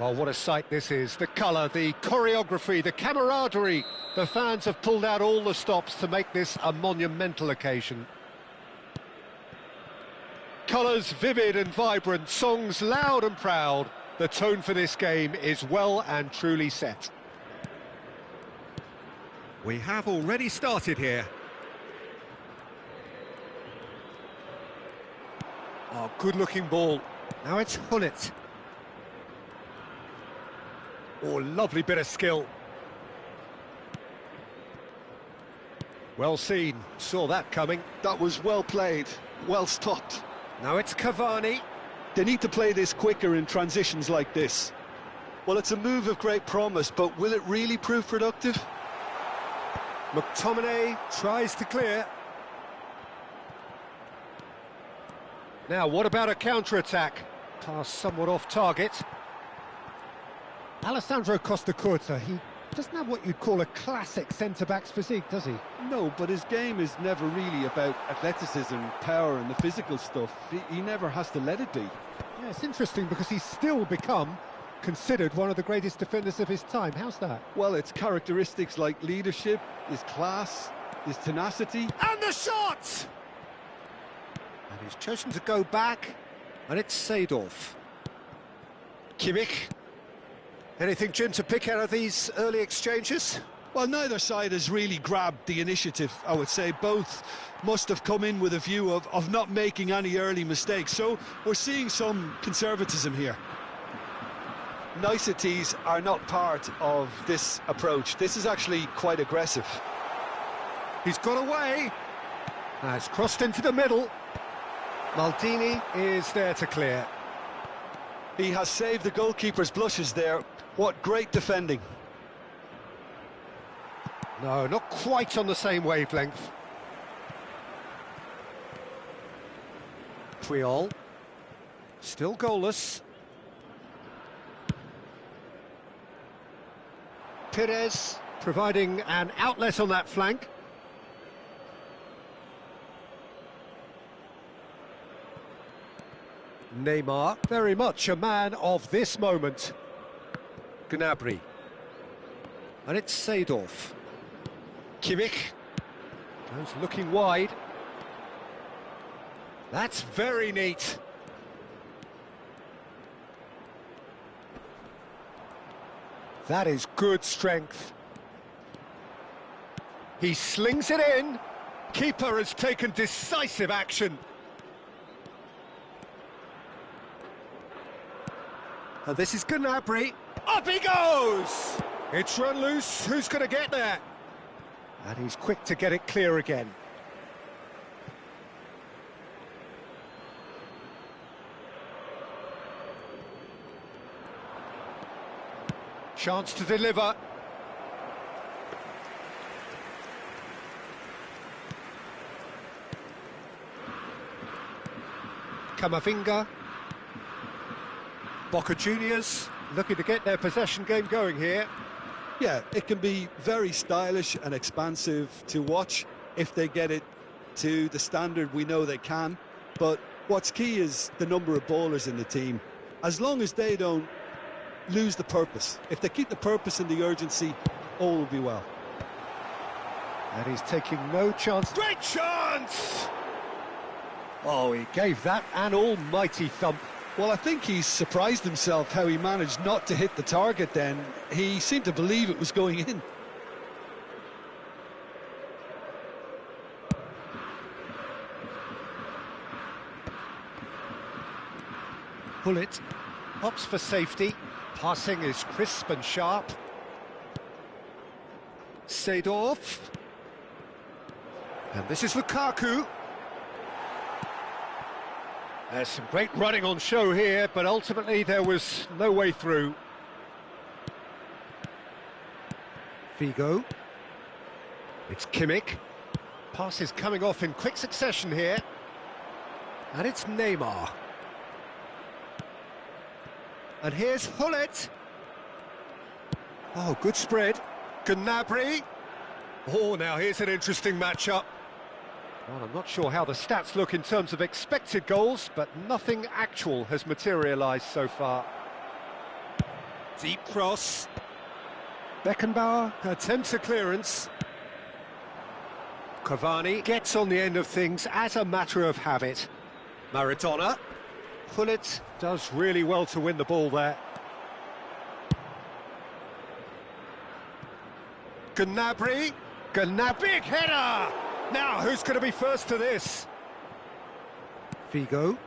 Well, what a sight this is. The colour, the choreography, the camaraderie. The fans have pulled out all the stops to make this a monumental occasion. Colours vivid and vibrant, songs loud and proud. The tone for this game is well and truly set. We have already started here. Oh, good-looking ball. Now it's Hullet. Oh, lovely bit of skill. Well seen, saw that coming. That was well played, well stopped. Now it's Cavani. They need to play this quicker in transitions like this. Well, it's a move of great promise, but will it really prove productive? McTominay tries to clear. Now, what about a counter-attack? Pass somewhat off target. Alessandro Costa Curta, he doesn't have what you'd call a classic centre-back's physique, does he? No, but his game is never really about athleticism, power and the physical stuff. He never has to let it be. Yeah, it's interesting because he's still become considered one of the greatest defenders of his time. How's that? Well, it's characteristics like leadership, his class, his tenacity. And the shot! And he's chosen to go back, and it's Seedorf. Kimmich. Anything, Jim, to pick out of these early exchanges? Well, neither side has really grabbed the initiative, I would say. Both must have come in with a view of not making any early mistakes. So we're seeing some conservatism here. Niceties are not part of this approach. This is actually quite aggressive. He's got away. Has crossed into the middle. Maldini is there to clear. He has saved the goalkeeper's blushes there. What great defending. No, not quite on the same wavelength. Puyol. Still goalless. Perez providing an outlet on that flank. Neymar, very much a man of this moment. Gnabry. And it's Seedorf. Kimmich. Goes looking wide. That's very neat. That is good strength. He slings it in. Keeper has taken decisive action. And this is Gnabry. Up he goes! It's run loose. Who's going to get there? And he's quick to get it clear again. Chance to deliver. Camavinga. Boca Juniors looking to get their possession game going here. Yeah, it can be very stylish and expansive to watch if they get it to the standard we know they can. But what's key is the number of ballers in the team. As long as they don't lose the purpose, if they keep the purpose and the urgency, all will be well. And he's taking no chance. Great chance! Oh, he gave that an almighty thump. Well, I think he's surprised himself how he managed not to hit the target then. He seemed to believe it was going in. Hullet opts for safety. Passing is crisp and sharp. Seedorf. And this is Lukaku. There's some great running on show here, but ultimately there was no way through. Figo. It's Kimmich. Pass is coming off in quick succession here. And it's Neymar. And here's Hullet. Oh, good spread. Gnabry. Oh, now here's an interesting matchup. Well, I'm not sure how the stats look in terms of expected goals, but nothing actual has materialised so far. Deep cross. Beckenbauer attempts a clearance. Cavani gets on the end of things as a matter of habit. Maradona. Gullit does really well to win the ball there. Gnabry. Big header! Now, who's going to be first to this? Figo.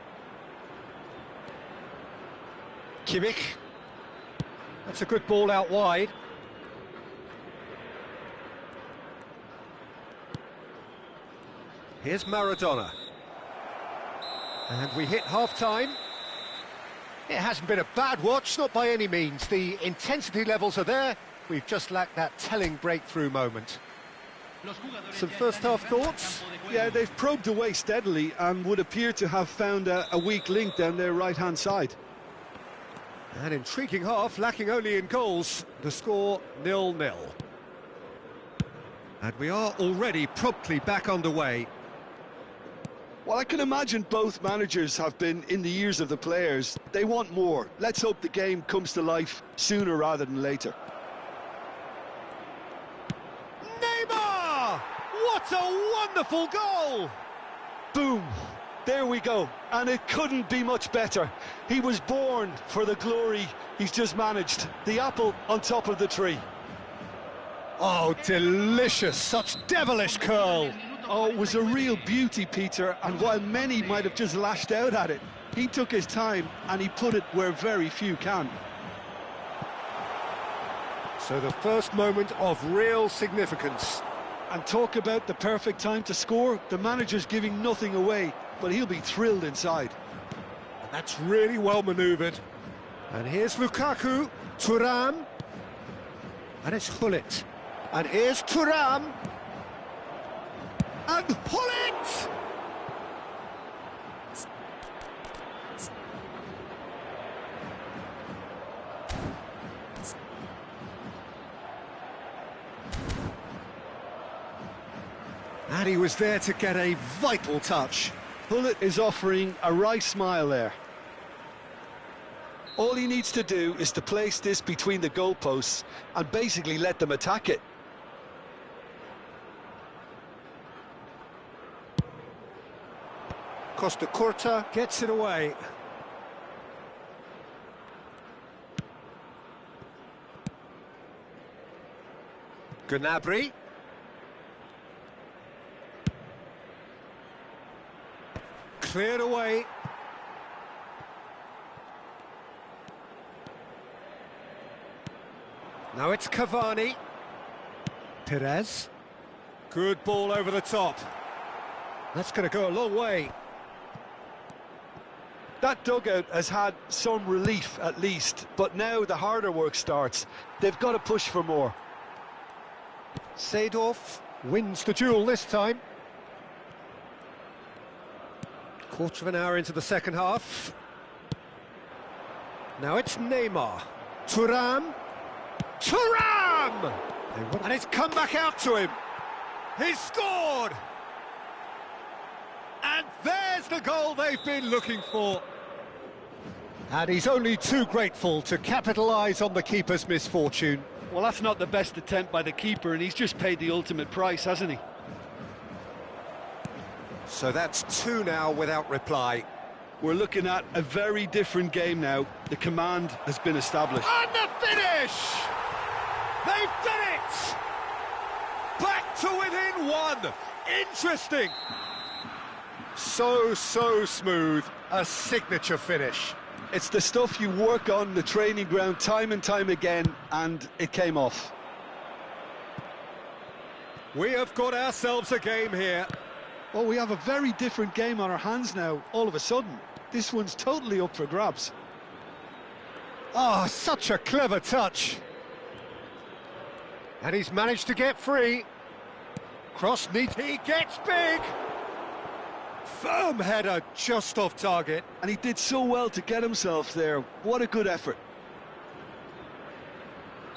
Kimmich. That's a good ball out wide. Here's Maradona. And we hit half-time. It hasn't been a bad watch, not by any means. The intensity levels are there. We've just lacked that telling breakthrough moment. Some first-half thoughts? Yeah, they've probed away steadily and would appear to have found a weak link down their right-hand side. An intriguing half, lacking only in goals. The score 0-0. And we are already promptly back underway. Well, I can imagine both managers have been in the ears of the players. They want more. Let's hope the game comes to life sooner rather than later. Neymar! What a wonderful goal! Boom! There we go. And it couldn't be much better. He was born for the glory he's just managed. The apple on top of the tree. Oh, delicious. Such devilish curl. Oh, it was a real beauty, Peter, and while many might have just lashed out at it, he took his time and he put it where very few can. So the first moment of real significance. And talk about the perfect time to score. The manager's giving nothing away, but he'll be thrilled inside. And that's really well manoeuvred. And here's Lukaku, Thuram, and it's Gullit. And here's Thuram. And Gullit! And he was there to get a vital touch. Gullit is offering a right smile there. All he needs to do is to place this between the goalposts and basically let them attack it. Costa Curta gets it away. Gnabry. Cleared away. Now it's Cavani. Perez. Good ball over the top. That's going to go a long way. That dugout has had some relief at least, but now the harder work starts. They've got to push for more. Seedorf wins the duel this time. Quarter of an hour into the second half. Now it's Neymar. Thuram. And it's come back out to him. He's scored! And there's the goal they've been looking for. And he's only too grateful to capitalise on the keeper's misfortune. Well, that's not the best attempt by the keeper, and he's just paid the ultimate price, hasn't he? So that's two now without reply. We're looking at a very different game now. The command has been established. And the finish! They've done it! Back to within one! Interesting! So smooth. A signature finish. It's the stuff you work on the training ground time and time again, and it came off. We have got ourselves a game here. Well, we have a very different game on our hands now, all of a sudden. This one's totally up for grabs. Oh, such a clever touch. And he's managed to get free. Cross neat, he gets big. Firm header just off target. And he did so well to get himself there. What a good effort.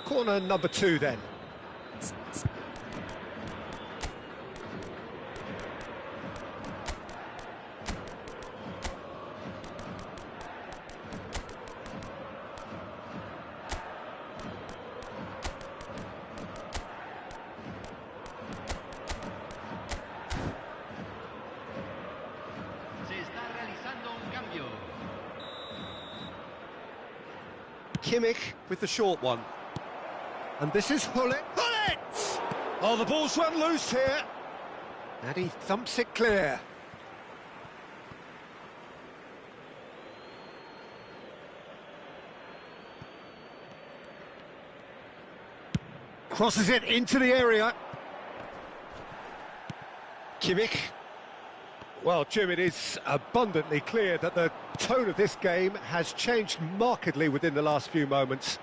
Corner number 2 then. Kimmich with the short one. And this is Hullet. Hullet! Oh, the ball's run loose here. And he thumps it clear. Crosses it into the area. Kimmich. Well, Jim, it is abundantly clear that the tone of this game has changed markedly within the last few moments.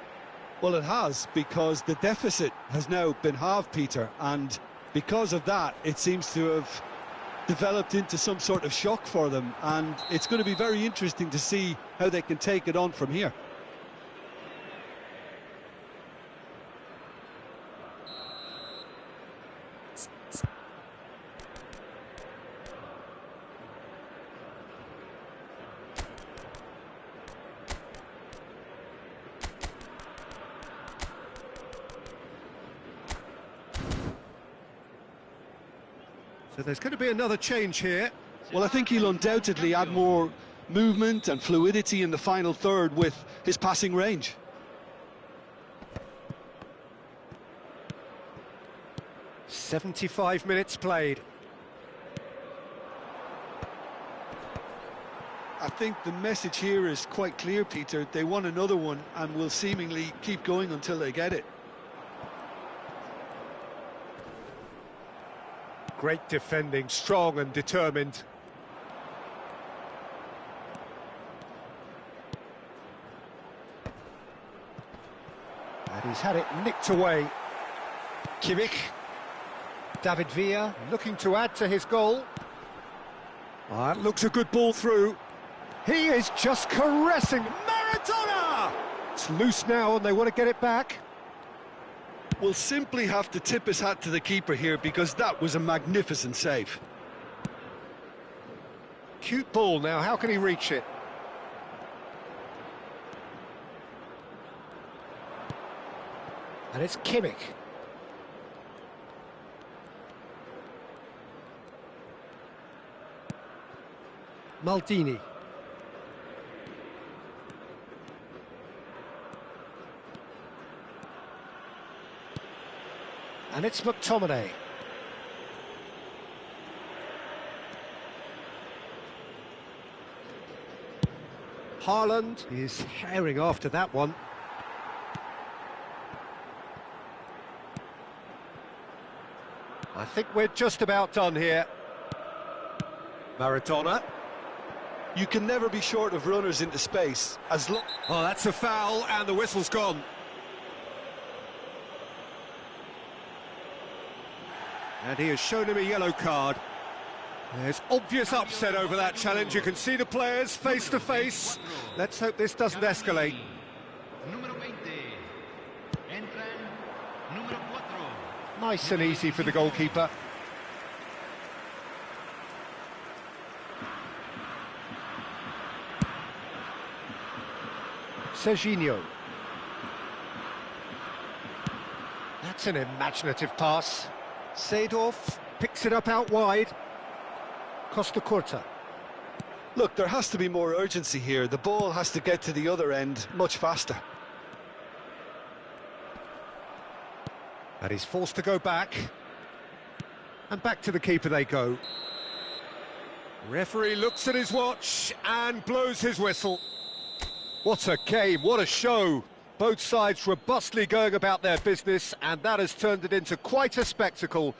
Well, it has, because the deficit has now been halved, Peter, and because of that, it seems to have developed into some sort of shock for them, and it's going to be very interesting to see how they can take it on from here. So there's going to be another change here. Well, I think he'll undoubtedly add more movement and fluidity in the final third with his passing range. "75 minutes played. I think the message here is quite clear, Peter. They want another one and will seemingly keep going until they get it. Great defending, strong and determined. And he's had it nicked away. Kimmich. David Villa looking to add to his goal. That looks a good ball through. He is just caressing Maradona! It's loose now and they want to get it back. Will simply have to tip his hat to the keeper here, because that was a magnificent save. Cute ball now, how can he reach it? And it's Kimmich. Maldini. And it's McTominay. Haaland is herring after that one. I think we're just about done here. Maradona. You can never be short of runners into space as long... Oh, that's a foul and the whistle's gone. And he has shown him a yellow card. There's obvious upset over that challenge. You can see the players face to face. Let's hope this doesn't escalate. Nice and easy for the goalkeeper. Serginho. That's an imaginative pass. Seedorf picks it up out wide. Costa Curta. Look, there has to be more urgency here. The ball has to get to the other end much faster. And he's forced to go back. And back to the keeper they go. Referee looks at his watch and blows his whistle. What a game, what a show. Both sides robustly going about their business, and that has turned it into quite a spectacle.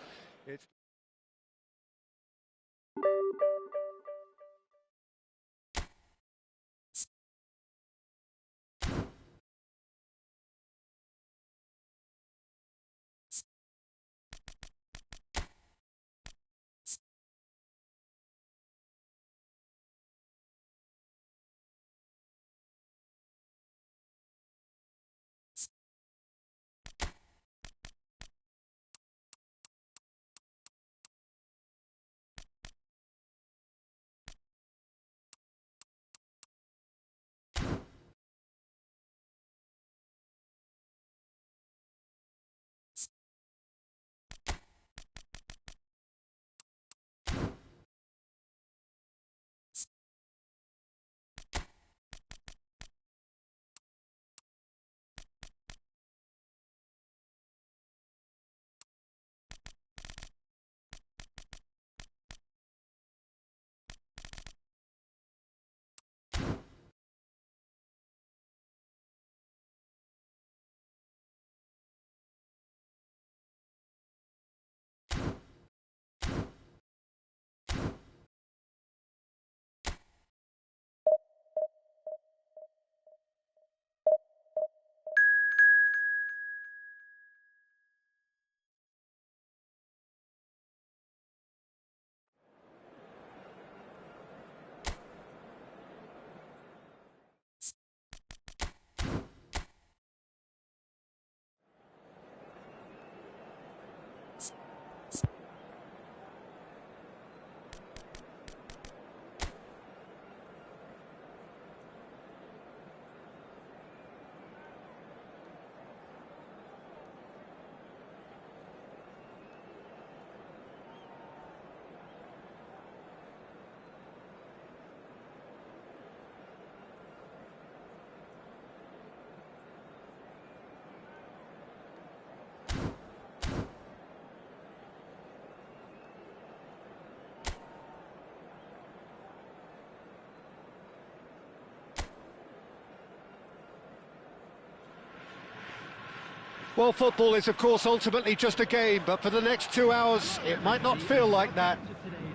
Well, football is, of course, ultimately just a game, but for the next 2 hours, it might not feel like that.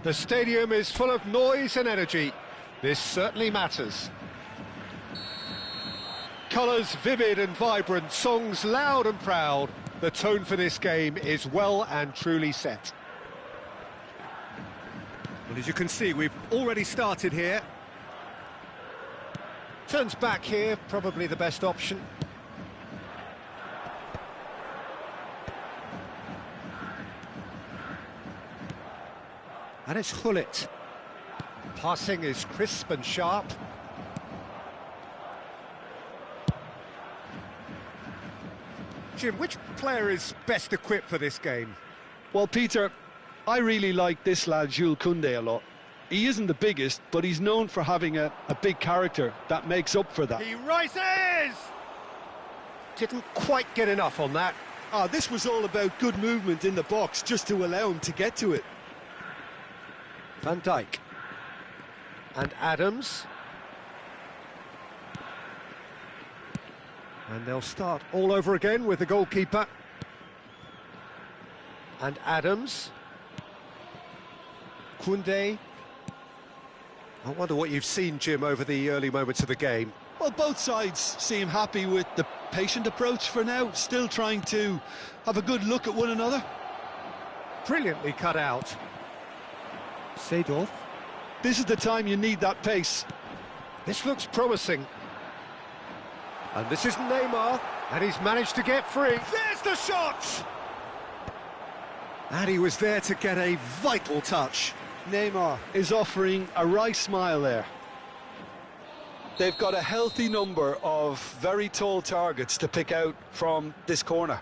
The stadium is full of noise and energy. This certainly matters. Colours vivid and vibrant, songs loud and proud. The tone for this game is well and truly set. Well, as you can see, we've already started here. Turns back here, probably the best option. And it's Hullet. Passing is crisp and sharp. Jim, which player is best equipped for this game? Well, Peter, I really like this lad, Jules Koundé, a lot. He isn't the biggest, but he's known for having a big character that makes up for that. He rises! Didn't quite get enough on that. This was all about good movement in the box, just to allow him to get to it. Van Dijk. And Adams. And they'll start all over again with the goalkeeper. And Adams. Koundé. I wonder what you've seen, Jim, over the early moments of the game. Well, both sides seem happy with the patient approach for now, still trying to have a good look at one another. Brilliantly cut out. Seedorf. This is the time you need that pace. This looks promising. And this is Neymar, and he's managed to get free. There's the shot! And he was there to get a vital touch. Neymar is offering a wry smile there. They've got a healthy number of very tall targets to pick out from this corner.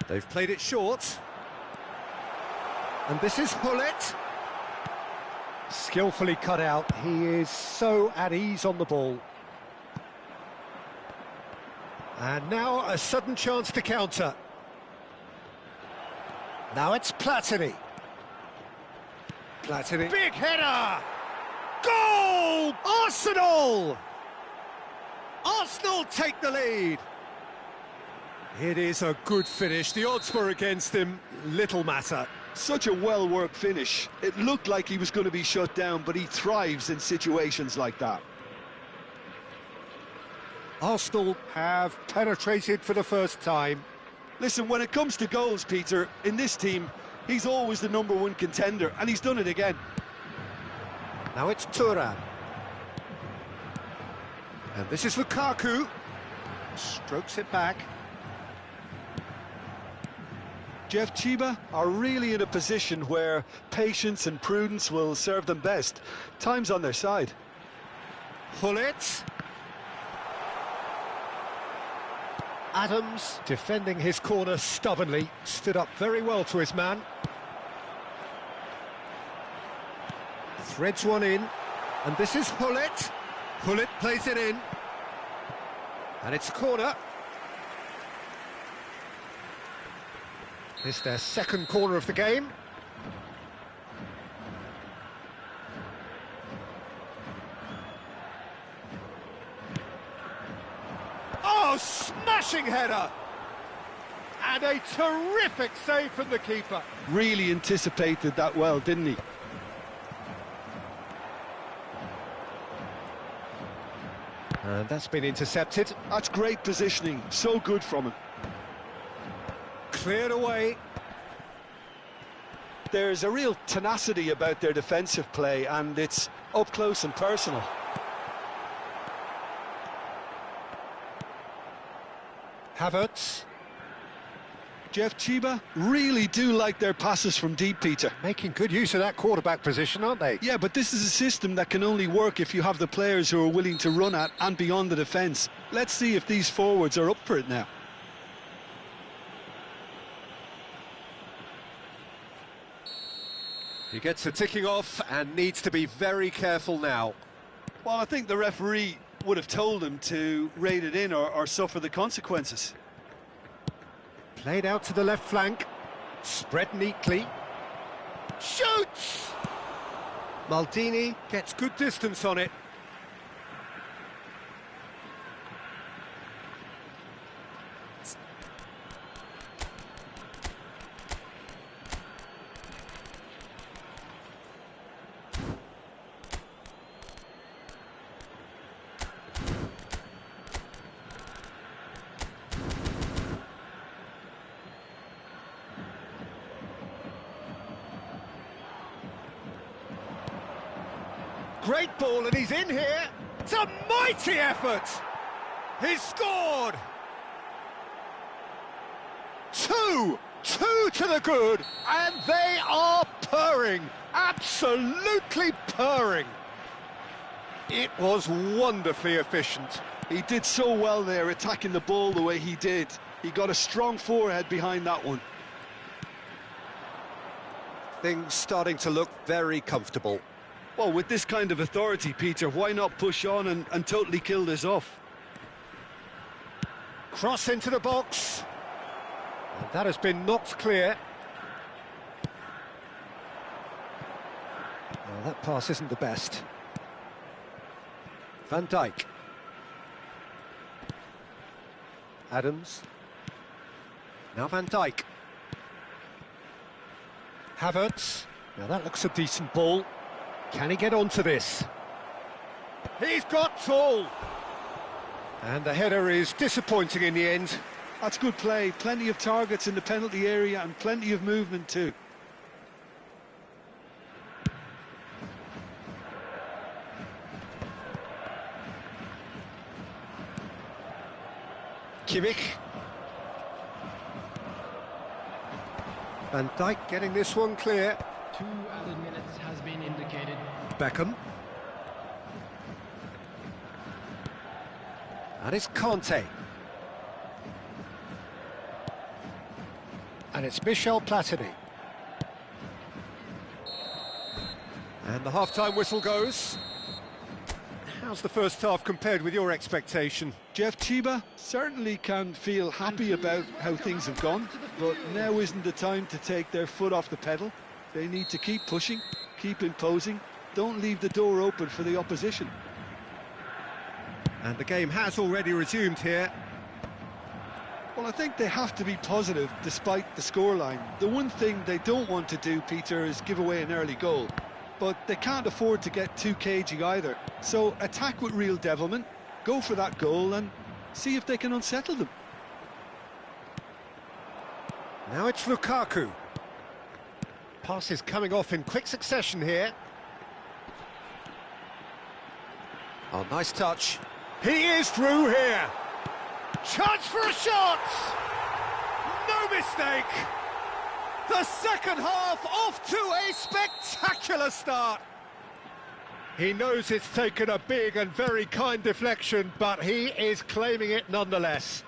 They've played it short. And this is Hullet. Skillfully cut out. He is so at ease on the ball. And now a sudden chance to counter. Now it's Platini. Platini. Big header! Goal! Arsenal! Arsenal take the lead. It is a good finish. The odds were against him. Little matter. Such a well-worked finish. It looked like he was going to be shut down, but he thrives in situations like that. Arsenal have penetrated for the first time. Listen, when it comes to goals, Peter, in this team, he's always the #1 contender, and he's done it again. Now it's Thuram. And this is Lukaku. Strokes it back. Jeff Chiba are really in a position where patience and prudence will serve them best. Time's on their side. Hullet. Adams defending his corner stubbornly, stood up very well to his man. Threads one in, and this is Hullet. Hullet plays it in, and it's a corner. It's their second corner of the game. Oh, smashing header! And a terrific save from the keeper. Really anticipated that well, didn't he? And that's been intercepted. That's great positioning, so good from him. Cleared away. There's a real tenacity about their defensive play, and it's up close and personal. Havertz. Jeff Chiba really do like their passes from deep, Peter. Making good use of that quarterback position, aren't they? Yeah, but this is a system that can only work if you have the players who are willing to run at and beyond the defence. Let's see if these forwards are up for it now. He gets the ticking off and needs to be very careful now. Well, I think the referee would have told him to rate it in or suffer the consequences. Played out to the left flank, spread neatly, shoots! Maldini gets good distance on it. great ball, and he's in here. It's a mighty effort. He's scored. Two to the good, and they are purring, absolutely purring. It was wonderfully efficient. He did so well there, attacking the ball the way he did. He got a strong forehead behind that one. Things starting to look very comfortable. Well, with this kind of authority, Peter, why not push on and totally kill this off? Cross into the box. And that has been knocked clear. Well, that pass isn't the best. Van Dijk. Adams. Now Van Dijk. Havertz. Now that looks a decent ball. Can he get onto this? He's got tall. And the header is disappointing in the end. That's good play. Plenty of targets in the penalty area and plenty of movement too. Kimmich. Van Dijk getting this one clear. 2 added minutes has been indicated. Beckham. And it's Conte. And it's Michel Platini. And the half-time whistle goes. How's the first half compared with your expectation? Jeff Chiba certainly can feel happy about how things have gone, but now isn't the time to take their foot off the pedal. They need to keep pushing, keep imposing, don't leave the door open for the opposition. And the game has already resumed here. Well, I think they have to be positive despite the scoreline. The one thing they don't want to do, Peter, is give away an early goal. But they can't afford to get too cagey either. So attack with real devilment, go for that goal and see if they can unsettle them. Now it's Lukaku. Passes coming off in quick succession here. Oh, nice touch. He is through here. Chance for a shot! No mistake! The second half off to a spectacular start. He knows it's taken a big and very kind deflection, but he is claiming it nonetheless.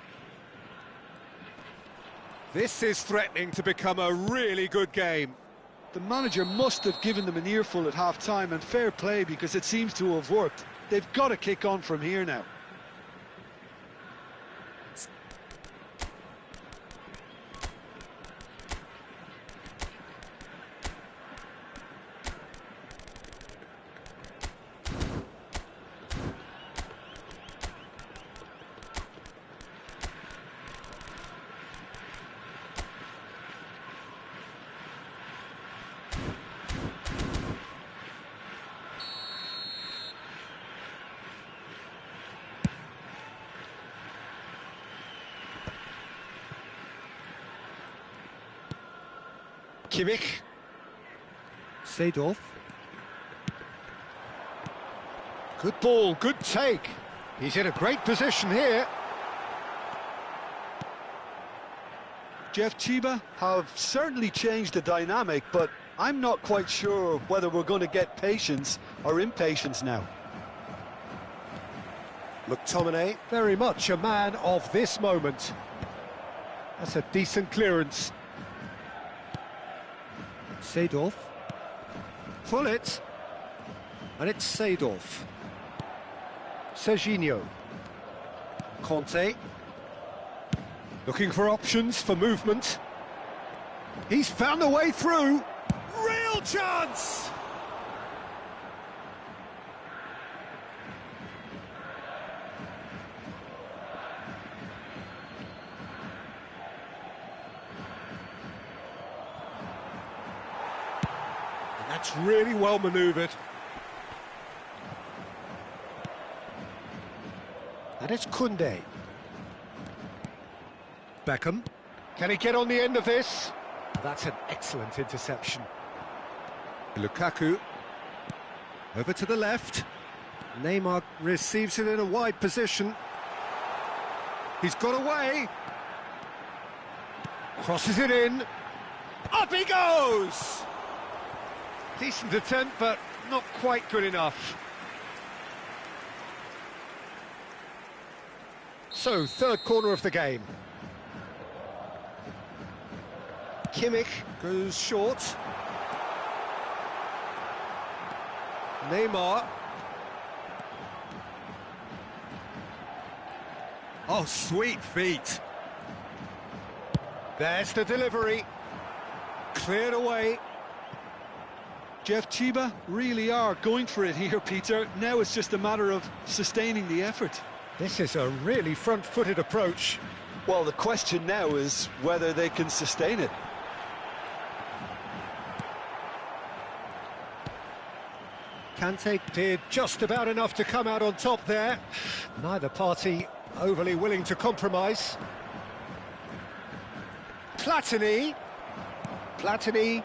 This is threatening to become a really good game. The manager must have given them an earful at half-time, and fair play because it seems to have worked. They've got to kick on from here now. Kimmich. Seedorf. Good ball, good take. He's in a great position here. Jeff Chiba have certainly changed the dynamic, but I'm not quite sure whether we're going to get patience or impatience now. McTominay, very much a man of this moment. That's a decent clearance. Seedorf. Pull it. And it's Seedorf. Serginho. Conte. Looking for options for movement. He's found a way through. Real chance! And that's really well manoeuvred. And it's Koundé. Beckham. Can he get on the end of this? That's an excellent interception. Lukaku. Over to the left. Neymar receives it in a wide position. He's got away. Crosses it in. Up he goes! Decent attempt, but not quite good enough. So, third corner of the game. Kimmich goes short. Neymar. Oh, sweet feet. There's the delivery. Cleared away. Jeff Chiba really are going for it here, Peter. Now it's just a matter of sustaining the effort. This is a really front-footed approach. Well, the question now is whether they can sustain it. Kante did just about enough to come out on top there. Neither party overly willing to compromise. Platini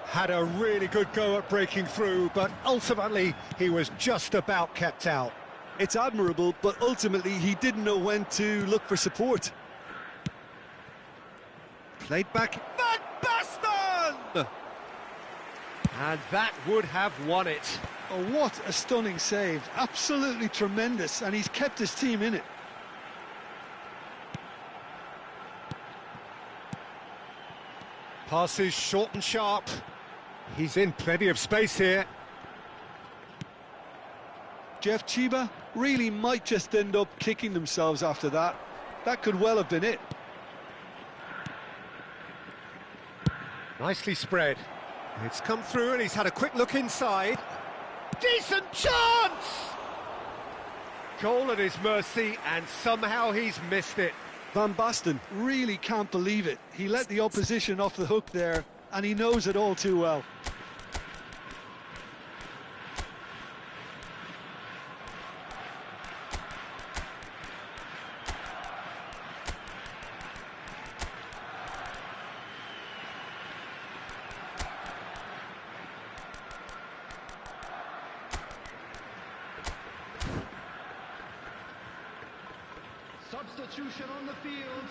had a really good go at breaking through, but ultimately he was just about kept out. It's admirable, but ultimately he didn't know when to look for support. Played back, Van Basten! And that would have won it. Oh, what a stunning save. Absolutely tremendous, and he's kept his team in it. Passes short and sharp. He's in plenty of space here. Jeff Chiba really might just end up kicking themselves after that. That could well have been it. Nicely spread. It's come through and he's had a quick look inside. Decent chance! Goal at his mercy, and somehow he's missed it. Van Basten really can't believe it. He let the opposition off the hook there, and he knows it all too well. Substitution on the field.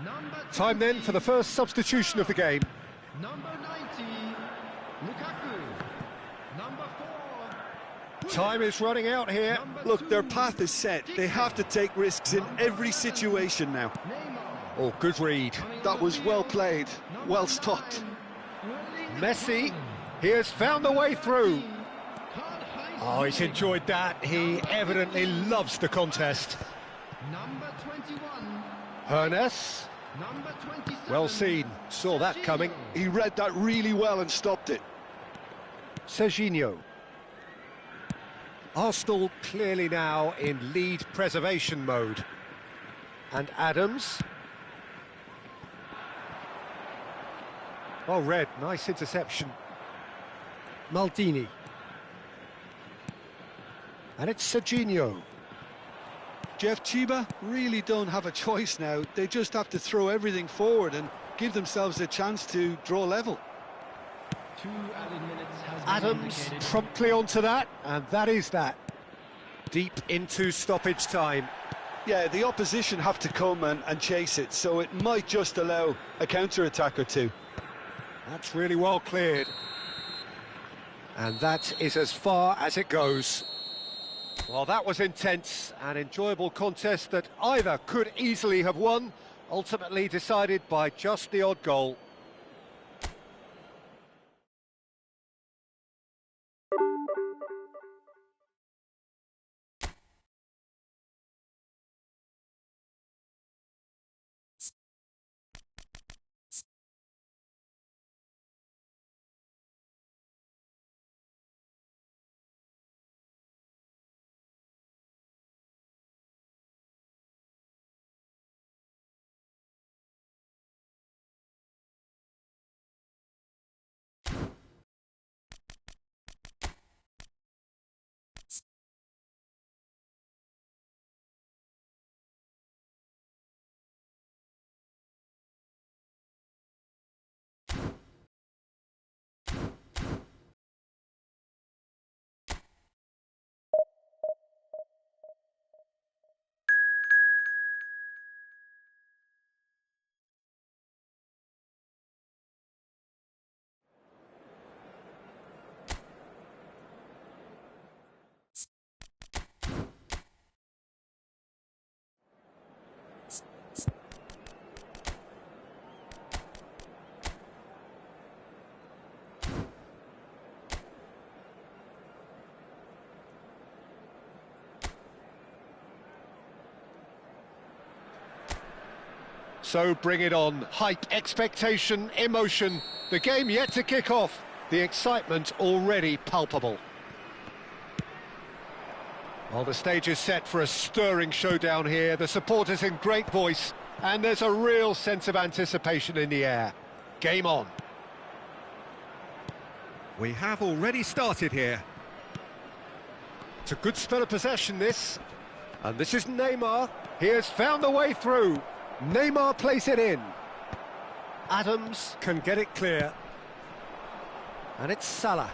Number Time then 20, for the first substitution of the game. Number 90, Lukaku. Number 4. Time is running out here. Number Look, their 2, path is set. They have to take risks in every situation now. Neymar. Oh, good read. That was well played, well stopped. Messi, he has found a way through. Oh, he's enjoyed that. He evidently loves the contest. Number 21. Hernes, Number 27. well seen, saw that coming. He read that really well and stopped it. Serginho. Arsenal clearly now in lead preservation mode. And Adams. Oh, Red, nice interception. Maldini. And it's Serginho. Jeff Chiba really don't have a choice now. They just have to throw everything forward and give themselves a chance to draw level. 2 added minutes has been Adams indicated. promptly onto that, and that is that. Deep into stoppage time. Yeah, the opposition have to come and chase it, so it might just allow a counter-attack or two. That's really well cleared. And that is as far as it goes. Well, that was intense, an enjoyable contest that either could easily have won, ultimately decided by just the odd goal. So bring it on. Hype, expectation, emotion. The game yet to kick off. The excitement already palpable. Well, the stage is set for a stirring showdown here. The supporters in great voice, and there's a real sense of anticipation in the air. Game on. We have already started here. It's a good spell of possession, this. And this is Neymar. He has found the way through. Neymar plays it in. Adams can get it clear. And it's Salah.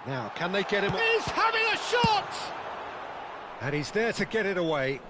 Now, can they get him? He's having a shot! And he's there to get it away.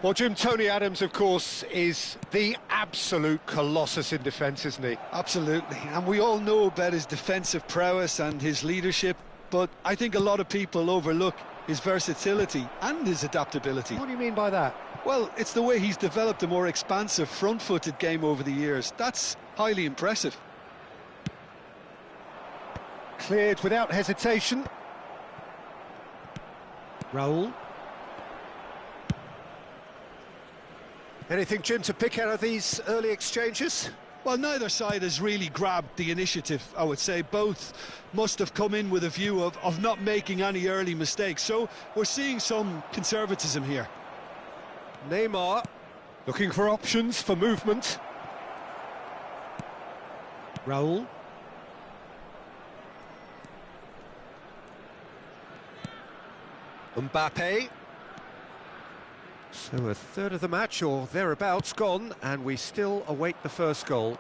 Well, Jim, Tony Adams, of course, is the absolute colossus in defence, isn't he? Absolutely, and we all know about his defensive prowess and his leadership, but I think a lot of people overlook his versatility and his adaptability. What do you mean by that? Well, it's the way he's developed a more expansive, front-footed game over the years. That's highly impressive. Cleared without hesitation. Raul. Anything, Jim, to pick out of these early exchanges? Well, neither side has really grabbed the initiative, I would say. Both must have come in with a view of not making any early mistakes. So we're seeing some conservatism here. Neymar looking for options for movement. Raul. Mbappe. So a third of the match or thereabouts gone, and we still await the first goal.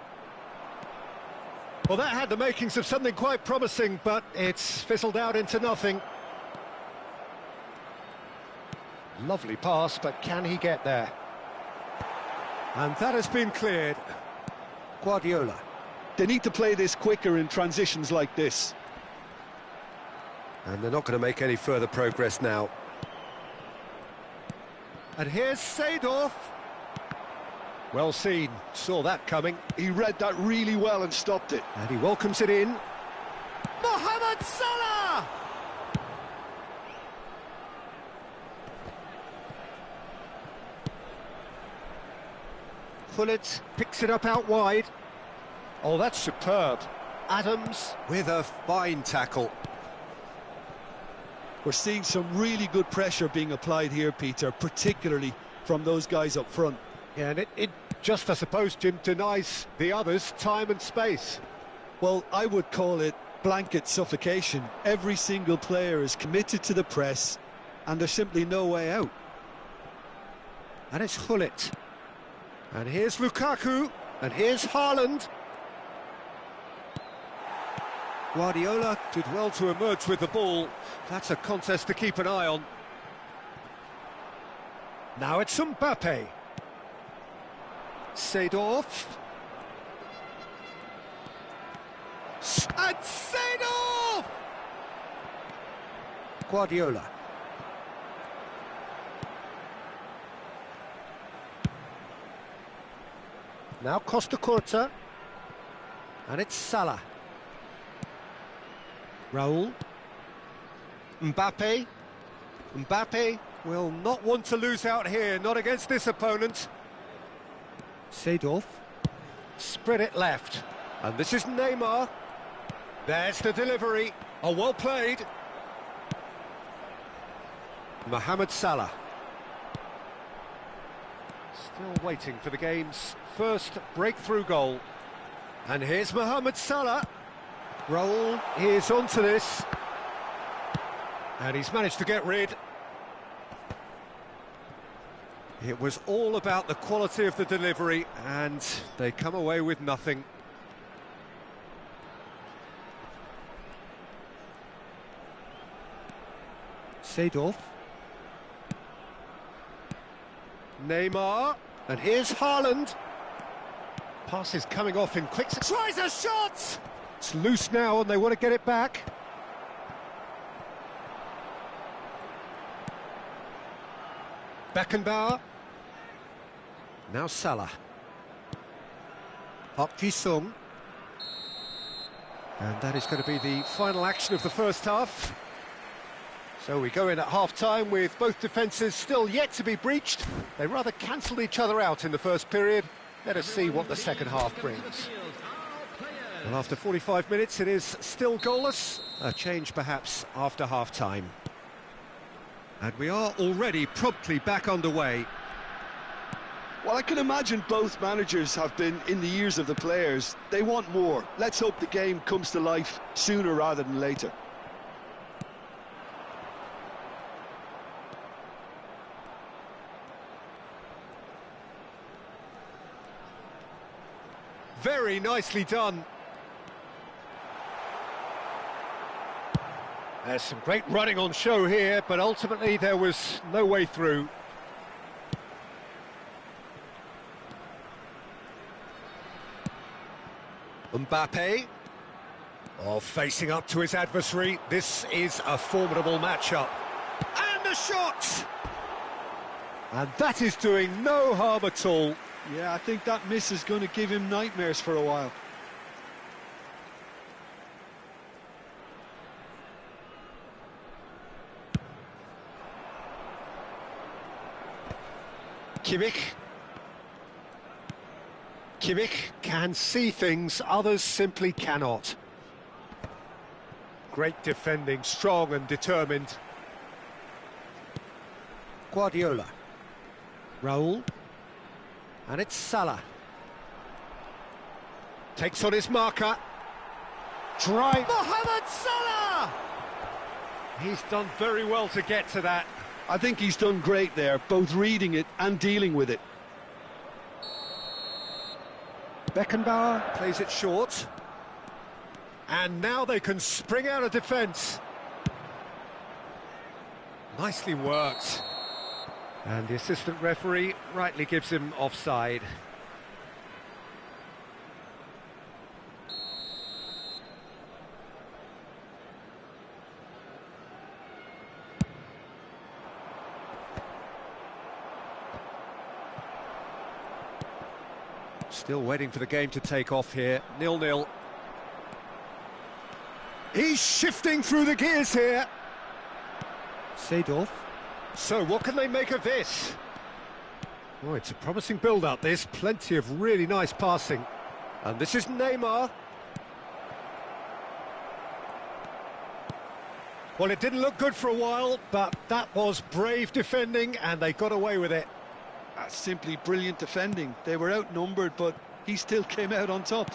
Well, that had the makings of something quite promising, but it's fizzled out into nothing. Lovely pass, but can he get there? And that has been cleared. Guardiola. They need to play this quicker in transitions like this. And they're not going to make any further progress now. And here's Seedorf. Well seen, saw that coming. He read that really well and stopped it. And he welcomes it in. Mohamed Salah! Pullet picks it up out wide. Oh, that's superb. Adams with a fine tackle. We're seeing some really good pressure being applied here, Peter, particularly from those guys up front. Yeah, and it just, I suppose, Jim, denies the others time and space. Well, I would call it blanket suffocation. Every single player is committed to the press, and there's simply no way out. And it's Gullit. And here's Lukaku. And here's Haaland. Guardiola did well to emerge with the ball. That's a contest to keep an eye on. Now it's Mbappe. Seedorf. And Seedorf! Guardiola. Now Costa Curta. And it's Salah. Raul. Mbappe. Mbappe will not want to lose out here, not against this opponent. Seedorf. Spread it left. And this is Neymar. There's the delivery. Oh, well played. Mohamed Salah. Still waiting for the game's first breakthrough goal. And here's Mohamed Salah. Raul is onto this. And he's managed to get rid. It was all about the quality of the delivery, and they come away with nothing. Seedorf. Neymar. And here's Haaland. Pass is coming off in quick... Tries a shot! It's loose now and they want to get it back. Beckenbauer. Now Salah. Park Ji-sung. And that is going to be the final action of the first half. So we go in at half-time with both defences still yet to be breached. They rather cancelled each other out in the first period. Let us see what the second half brings. Well, after 45 minutes, it is still goalless. A change, perhaps, after half-time. And we are already promptly back underway. Well, I can imagine both managers have been in the ears of the players. They want more. Let's hope the game comes to life sooner rather than later. Very nicely done. There's some great running on show here, but ultimately there was no way through. Mbappe. Oh, facing up to his adversary. This is a formidable matchup. And a shot! And that is doing no harm at all. Yeah, I think that miss is going to give him nightmares for a while. Kimmich can see things others simply cannot. Great defending, strong and determined. Guardiola. Raul. And it's Salah. Takes on his marker. Drive. Mohamed Salah! He's done very well to get to that. I think he's done great there, both reading it and dealing with it. Beckenbauer plays it short. And now they can spring out of defence. Nicely worked. And the assistant referee rightly gives him offside. Still waiting for the game to take off here. 0-0. He's shifting through the gears here. Seedorf. So, what can they make of this? Oh, it's a promising build-up, this. Plenty of really nice passing. And this is Neymar. Well, it didn't look good for a while, but that was brave defending, and they got away with it. That's simply brilliant defending. They were outnumbered, but he still came out on top.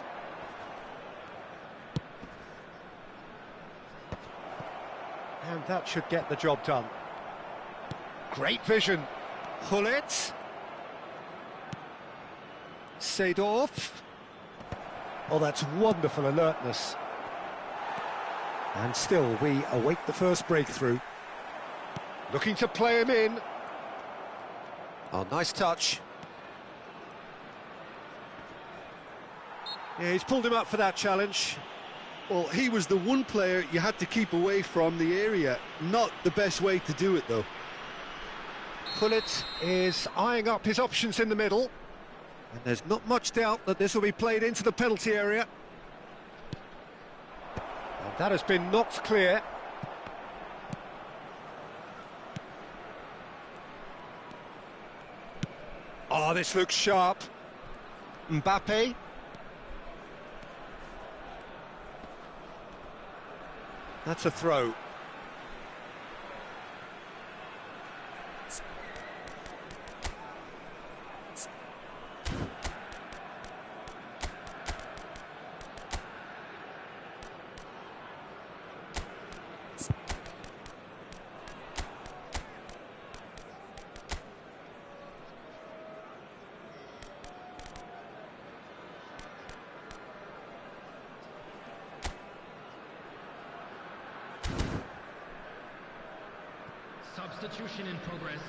And that should get the job done. Great vision. Hullet. Seedorf. Oh, that's wonderful alertness. And still, we await the first breakthrough. Looking to play him in. Oh, nice touch. Yeah, he's pulled him up for that challenge. Well, he was the one player you had to keep away from the area. Not the best way to do it, though. Hullet is eyeing up his options in the middle. And there's not much doubt that this will be played into the penalty area. And that has been knocked clear. Oh, this looks sharp. Mbappe. That's a throw. Substitution in progress.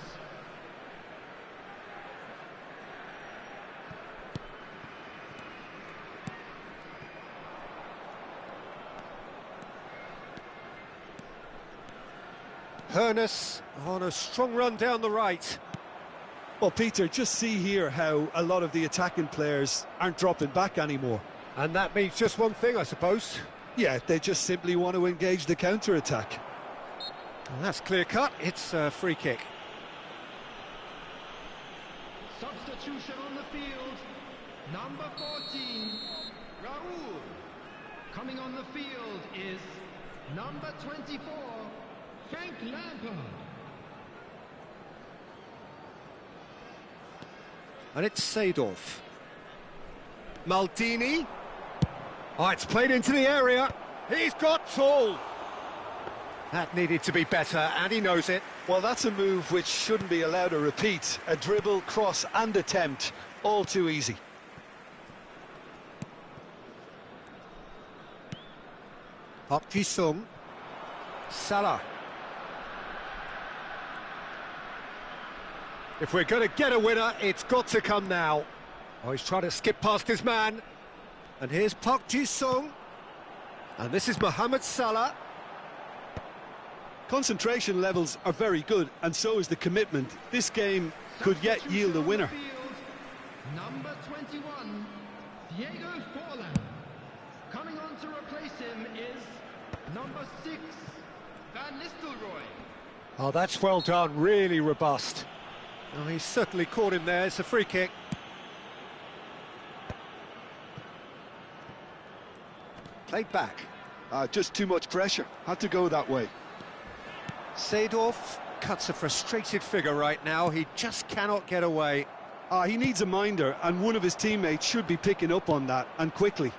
Hoeneß on a strong run down the right. Well, Peter, just see here how a lot of the attacking players aren't dropping back anymore. And that means just one thing, I suppose. Yeah, they just simply want to engage the counter-attack. Well, that's clear-cut. It's a free kick. Substitution on the field. Number 14, Raul. Coming on the field is number 24, Frank Lampard. And it's Seedorf. Maldini. Oh, it's played into the area. He's got tall. That needed to be better, and he knows it. Well, that's a move which shouldn't be allowed to repeat. A dribble, cross and attempt, all too easy. Park Ji-sung. Salah. If we're going to get a winner, it's got to come now. Oh, he's trying to skip past his man. And here's Park Ji-sung. And this is Mohamed Salah. Concentration levels are very good, and so is the commitment. This game could yet yield a winner. Number 21, Diego Forlan. Coming on to replace him is number 6, Van Nistelrooy. Oh, that's well done, really robust. Oh, he's certainly caught him there. It's a free kick. Played back. Just too much pressure. Had to go that way. Seedorf cuts a frustrated figure right now. He just cannot get away. He needs a minder, and one of his teammates should be picking up on that, and quickly.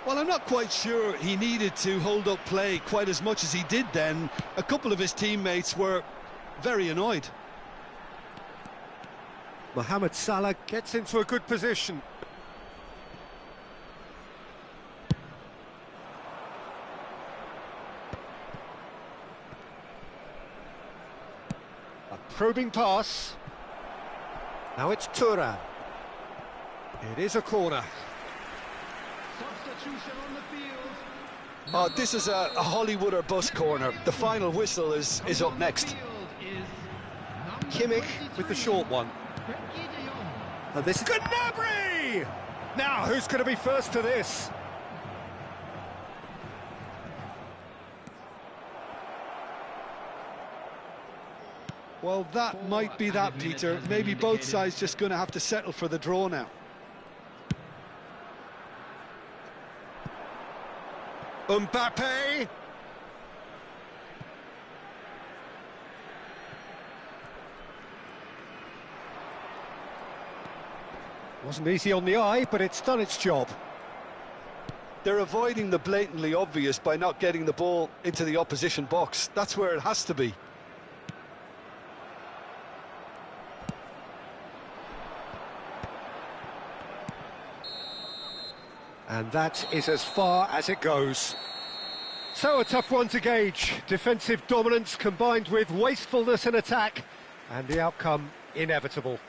Well, I'm not quite sure he needed to hold up play quite as much as he did then. A couple of his teammates were very annoyed. Mohamed Salah gets into a good position. A probing pass. Now it's Thuram. It is a corner. Substitution on the field. This is a Hollywood or bust corner. The final whistle is up next. Kimmich with the short one. Frenkie de Jong. And this is Gnabry! Now, who's going to be first to this? Well, that might be that, Peter. Maybe both sides just going to have to settle for the draw now. Mbappe! Wasn't easy on the eye, but it's done its job. They're avoiding the blatantly obvious by not getting the ball into the opposition box. That's where it has to be. And that is as far as it goes. So a tough one to gauge. Defensive dominance combined with wastefulness in attack, and the outcome inevitable.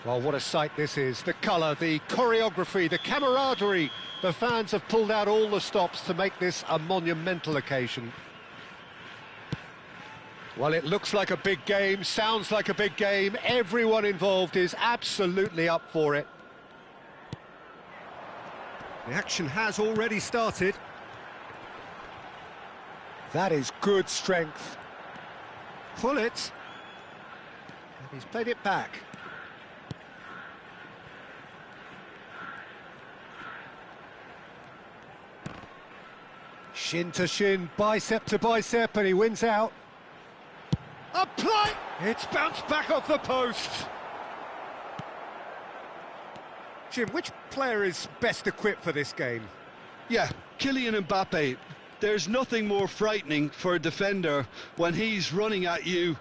Well, what a sight this is. The colour, the choreography, the camaraderie. The fans have pulled out all the stops to make this a monumental occasion. Well, it looks like a big game, sounds like a big game. Everyone involved is absolutely up for it. The action has already started. That is good strength. Pull it. And he's played it back. Shin to shin, bicep to bicep, and he wins out. Apply! It's bounced back off the post. Jim, which player is best equipped for this game? Yeah, Kylian Mbappe. There's nothing more frightening for a defender when he's running at you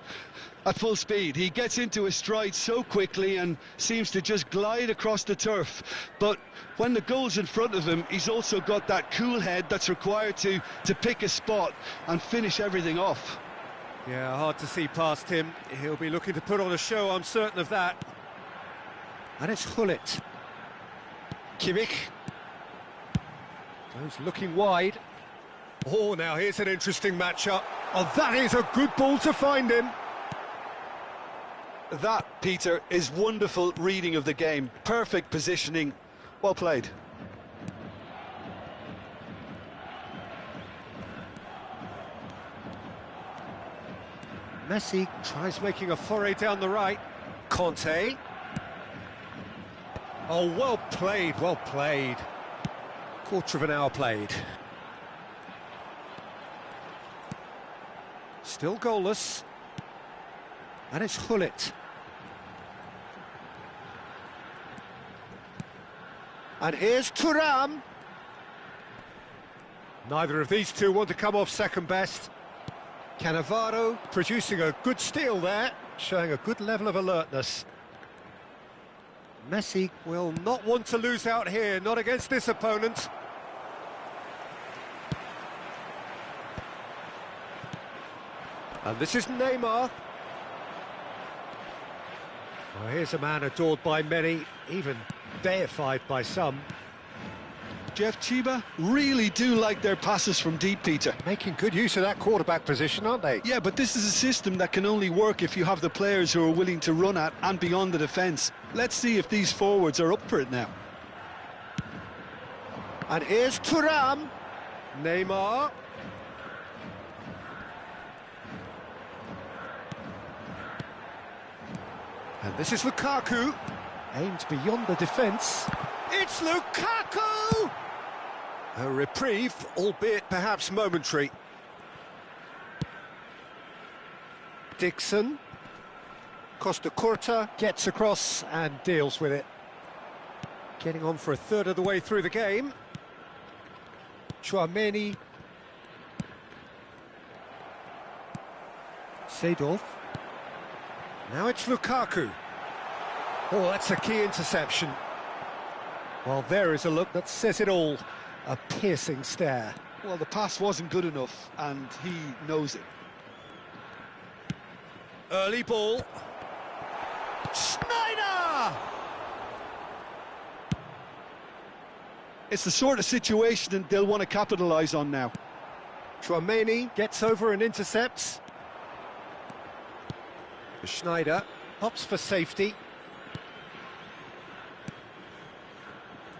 at full speed. He gets into his stride so quickly and seems to just glide across the turf. But when the goal's in front of him, he's also got that cool head that's required to pick a spot and finish everything off. Yeah, hard to see past him. He'll be looking to put on a show, I'm certain of that. And it's Hullet. Kimmich. Goes looking wide. Oh, now here's an interesting matchup. Oh, that is a good ball to find him. That, Peter, is wonderful reading of the game. Perfect positioning. Well played. Messi tries making a foray down the right. Conte. Oh, well played, well played. Quarter of an hour played. Still goalless. And it's Hullet. And here's Thuram. Neither of these two want to come off second best. Cannavaro producing a good steal there, showing a good level of alertness. Messi will not want to lose out here, not against this opponent. And this is Neymar. Well, here's a man adored by many, even deified by some. Jeff, Chiba really do like their passes from deep, Peter. Making good use of that quarterback position, aren't they? Yeah, but this is a system that can only work if you have the players who are willing to run at and beyond the defence. Let's see if these forwards are up for it now. And here's Thuram. Neymar. And this is Lukaku. Aimed beyond the defence. It's Lukaku! A reprieve, albeit perhaps momentary. Dixon. Costa Curta gets across and deals with it. Getting on for a third of the way through the game. Tchouaméni. Seedorf. Now it's Lukaku. Oh, that's a key interception. Well, there is a look that says it all. A piercing stare. Well, the pass wasn't good enough, and he knows it. Early ball. Schneider! It's the sort of situation that they'll want to capitalise on now. Tchouaméni gets over and intercepts. Schneider hops for safety.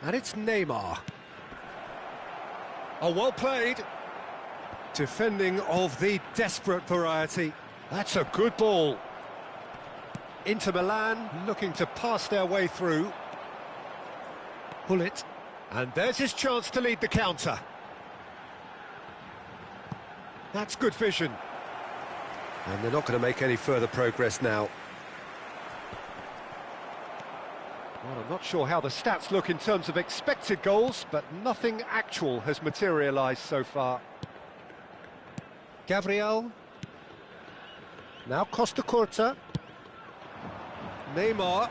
And it's Neymar. Oh, well played. Defending of the desperate variety. That's a good ball. Inter Milan looking to pass their way through. Pull it. And there's his chance to lead the counter. That's good vision. And they're not going to make any further progress now. Well, I'm not sure how the stats look in terms of expected goals, but nothing actual has materialised so far. Gabriel. Now Costa Curta. Neymar.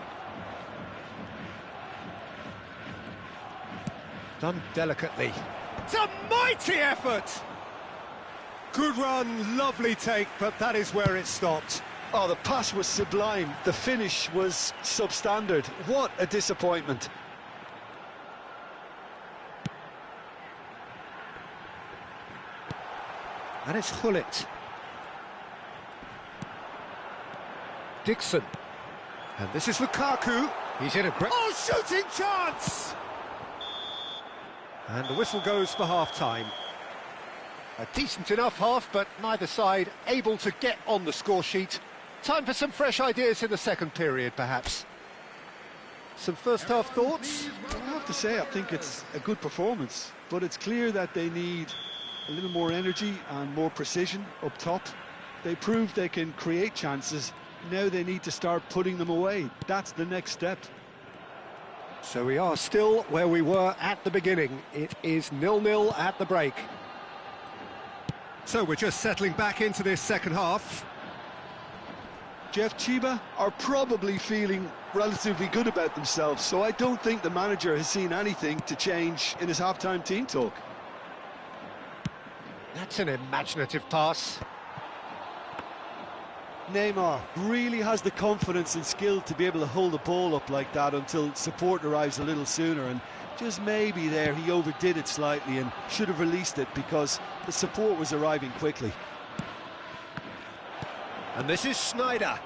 Done delicately. It's a mighty effort! Good run, lovely take, but that is where it stopped. Oh, the pass was sublime. The finish was substandard. What a disappointment. And it's Hullet. Dixon. And this is Lukaku. He's in a great... Oh, shooting chance! And the whistle goes for half-time. A decent enough half, but neither side able to get on the score sheet. Time for some fresh ideas in the second period, perhaps. Some first-half thoughts? I have to say, I think it's a good performance, but it's clear that they need a little more energy and more precision up top. They proved they can create chances. Now they need to start putting them away. That's the next step. So we are still where we were at the beginning. It is 0-0 at the break. So we're just settling back into this second half. Jeff Chiba are probably feeling relatively good about themselves, so I don't think the manager has seen anything to change in his half-time team talk. That's an imaginative pass. Neymar really has the confidence and skill to be able to hold the ball up like that until support arrives a little sooner, and just maybe there he overdid it slightly and should have released it because the support was arriving quickly. And this is Schneider.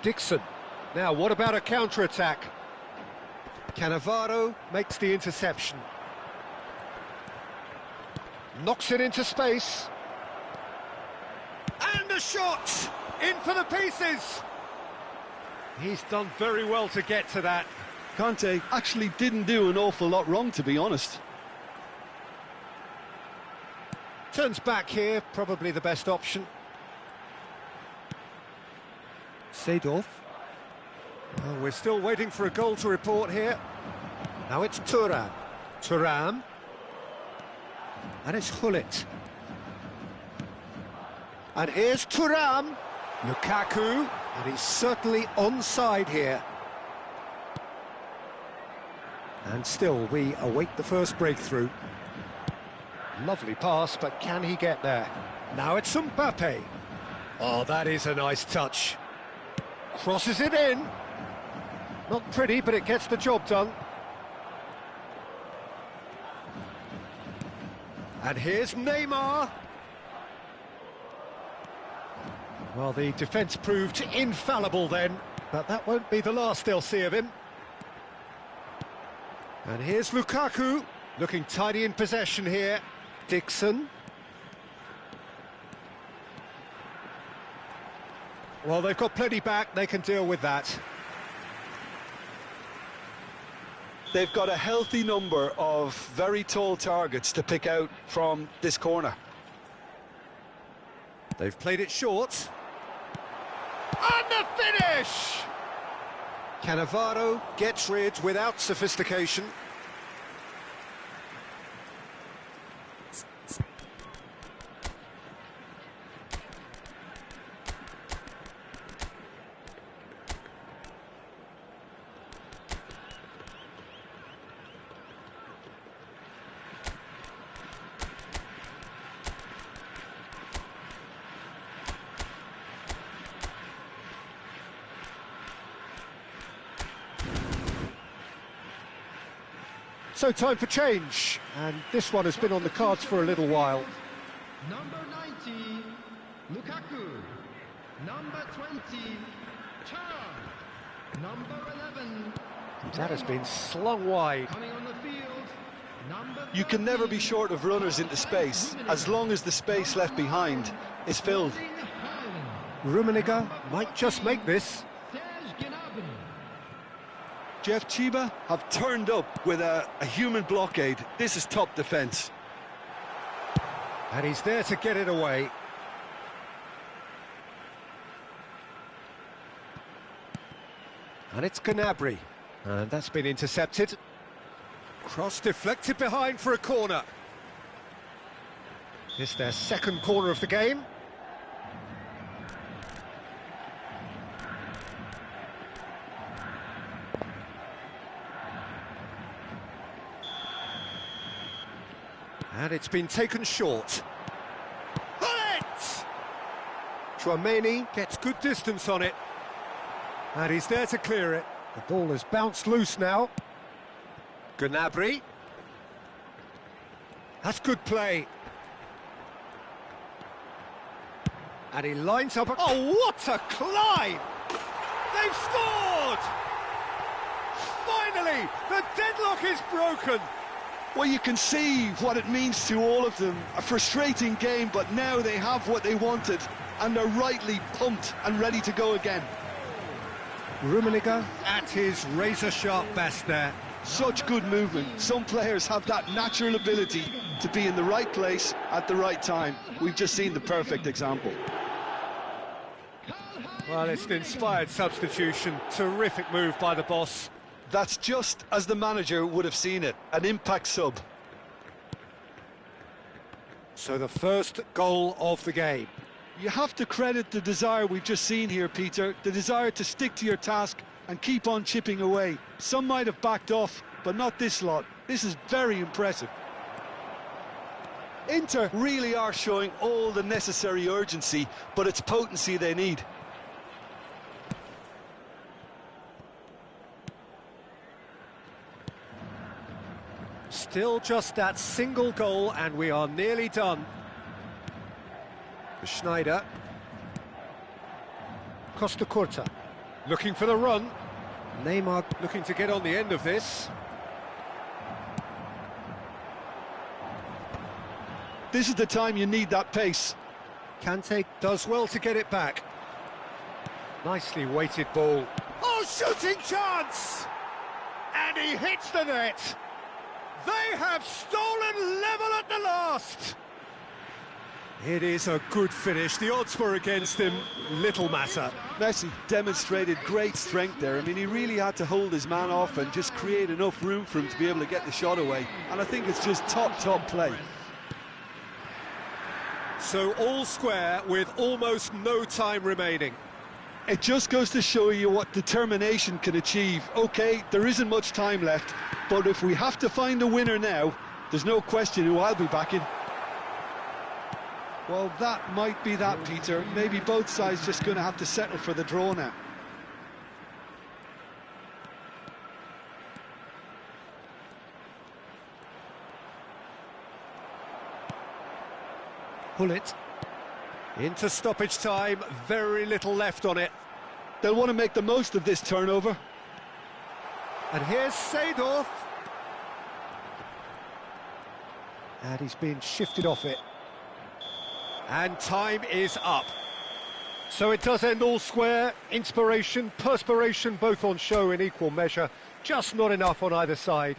Dixon. Now, what about a counter-attack? Cannavaro makes the interception. Knocks it into space. And a shot! In for the pieces! He's done very well to get to that. Conte actually didn't do an awful lot wrong, to be honest. Turns back here, probably the best option. Seedorf. Well, we're still waiting for a goal to report here. Now it's Thuram. Thuram. And it's Hullet. And here's Thuram. Lukaku. And he's certainly onside here. And still, we await the first breakthrough. Lovely pass, but can he get there? Now it's Mbappe. Oh, that is a nice touch. Crosses it in. Not pretty, but it gets the job done. And here's Neymar. Well, the defence proved infallible then, but that won't be the last they'll see of him. And here's Lukaku, looking tidy in possession here. Dixon. Well, they've got plenty back, they can deal with that. They've got a healthy number of very tall targets to pick out from this corner. They've played it short. And the finish! Cannavaro gets rid without sophistication. So time for change, and this one has been on the cards for a little while. Number 90, Lukaku. Number 20, Thuram. Number 11, That has been slung wide. coming on the field. Number You can never be 13, short of runners into space, as long as the space left behind is filled. Rummenigge might just make this. Serge Gnabry. Jeff Chiba have turned up with a human blockade. This is top defence. And he's there to get it away. And it's Gnabry. And that's been intercepted. Cross deflected behind for a corner. It's their second corner of the game. And it's been taken short. Chouameni gets good distance on it. And he's there to clear it. The ball has bounced loose now. Gnabry. That's good play. And he lines up. Oh, what a climb! They've scored! Finally, the deadlock is broken. Well, you can see what it means to all of them. A frustrating game, but now they have what they wanted, and they're rightly pumped and ready to go again. Rummenigge at his razor-sharp best there. Such good movement. Some players have that natural ability to be in the right place at the right time. We've just seen the perfect example. Well, it's an inspired substitution. Terrific move by the boss. That's just as the manager would have seen it, an impact sub. So the first goal of the game. You have to credit the desire we've just seen here, Peter, the desire to stick to your task and keep on chipping away. Some might have backed off, but not this lot. This is very impressive. Inter really are showing all the necessary urgency, but it's potency they need. Still just that single goal and we are nearly done. Schneider. Costa Curta. Looking for the run. Neymar looking to get on the end of this. This is the time you need that pace. Kante does well to get it back. Nicely weighted ball. Oh, shooting chance! And he hits the net. They have stolen level at the last. It is a good finish. The odds were against him. Little matter. Messi demonstrated great strength there. I mean, he really had to hold his man off and just create enough room for him to be able to get the shot away. And I think it's just top play. So all square with almost no time remaining. It just goes to show you what determination can achieve. OK, there isn't much time left, but if we have to find a winner now, there's no question who I'll be backing. Well, that might be that, Peter. Maybe both sides just going to have to settle for the draw now. Pull it. Into stoppage time, very little left on it. They'll want to make the most of this turnover. And here's Seedorf. And he's been shifted off it. And time is up. So it does end all square. Inspiration, perspiration, both on show in equal measure. Just not enough on either side.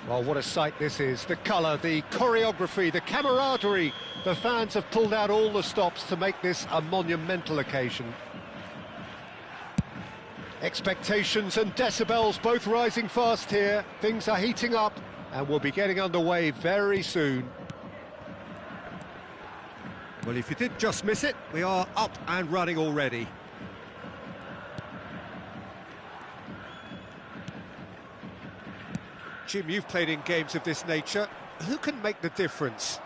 Well, what a sight this is. The colour, the choreography, the camaraderie. The fans have pulled out all the stops to make this a monumental occasion. Expectations and decibels both rising fast here. Things are heating up and we'll be getting underway very soon. Well, if you did just miss it, we are up and running already. Jim, you've played in games of this nature. Who can make the difference?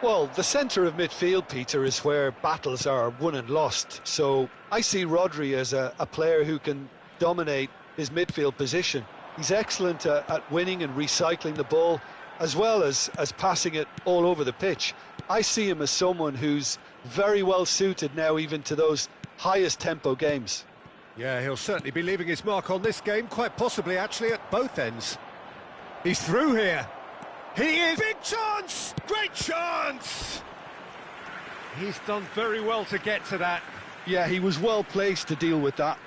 Well, the centre of midfield, Peter, is where battles are won and lost. So I see Rodri as a player who can dominate his midfield position. He's excellent at winning and recycling the ball, as well as passing it all over the pitch. I see him as someone who's very well suited now even to those highest tempo games. Yeah, he'll certainly be leaving his mark on this game, quite possibly actually at both ends. He's through here. He is! Big chance! Great chance! He's done very well to get to that. Yeah, he was well placed to deal with that.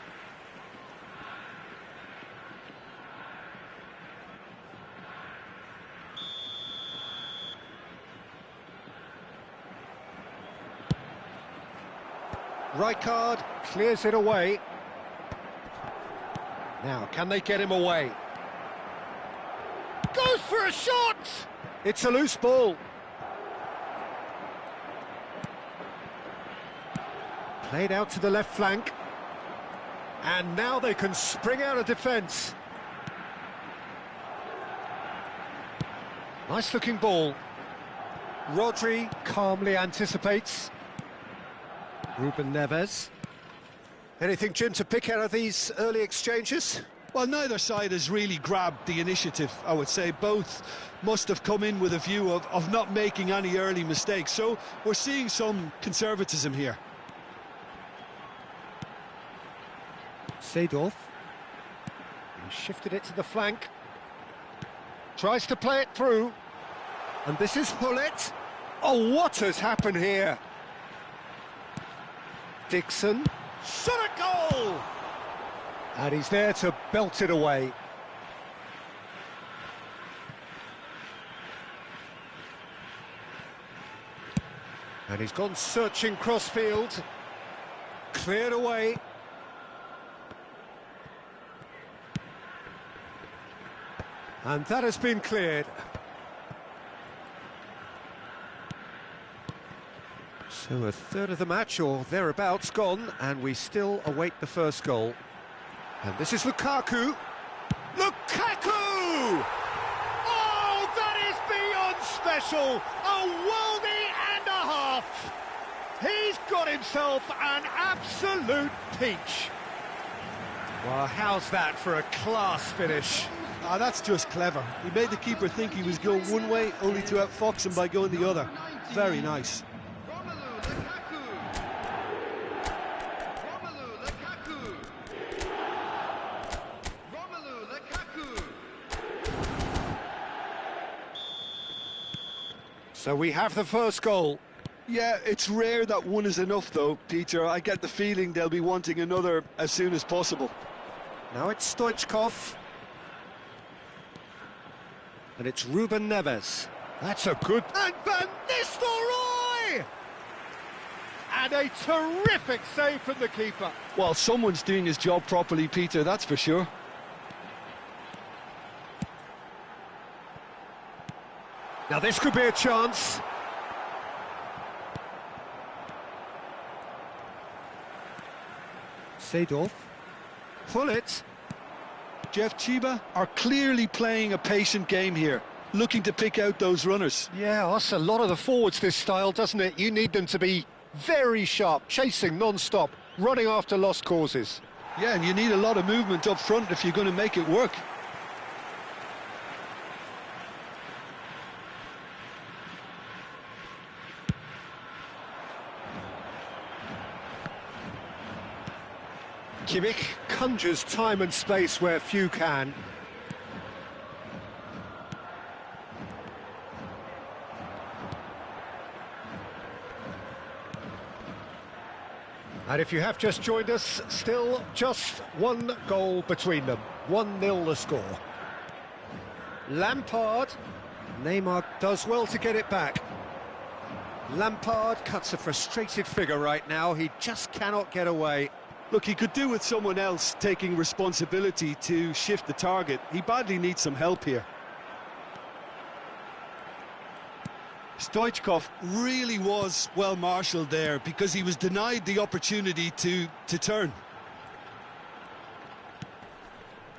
Rijkaard clears it away. Now, can they get him away? Goes for a shot! It's a loose ball. Played out to the left flank. And now they can spring out of defence. Nice looking ball. Rodri calmly anticipates. Ruben Neves. Anything, Jim, to pick out of these early exchanges? Well, neither side has really grabbed the initiative, I would say. Both must have come in with a view of not making any early mistakes. So we're seeing some conservatism here. Seedorf. He shifted it to the flank. Tries to play it through. And this is Hullet. Oh, what has happened here? Dixon. Shot a goal! And he's there to belt it away. And he's gone searching crossfield. Cleared away. And that has been cleared. So a third of the match, or thereabouts, gone, and we still await the first goal. And this is Lukaku. Lukaku! Oh, that is beyond special! A worldie and a half! He's got himself an absolute peach. Well, how's that for a class finish? Ah, that's just clever. He made the keeper think he was going one way, only to outfox him by going the other. Very nice. So we have the first goal. Yeah, it's rare that one is enough, though, Peter. I get the feeling they'll be wanting another as soon as possible. Now it's Stoichkov. And it's Ruben Neves. That's a good... And Van Nistelrooy! And a terrific save from the keeper. Well, someone's doing his job properly, Peter, that's for sure. Now this could be a chance. Seedorf. Pull it. Jeff Chiba are clearly playing a patient game here, looking to pick out those runners. Yeah, that's a lot of the forwards, this style, doesn't it? You need them to be very sharp, chasing non-stop, running after lost causes. Yeah, and you need a lot of movement up front if you're going to make it work. Kimmich conjures time and space where few can. And if you have just joined us, still just one goal between them. 1-0 the score. Lampard. Neymar does well to get it back. Lampard cuts a frustrated figure right now. He just cannot get away. Look, he could do with someone else taking responsibility to shift the target. He badly needs some help here. Stoichkov really was well marshalled there because he was denied the opportunity to turn.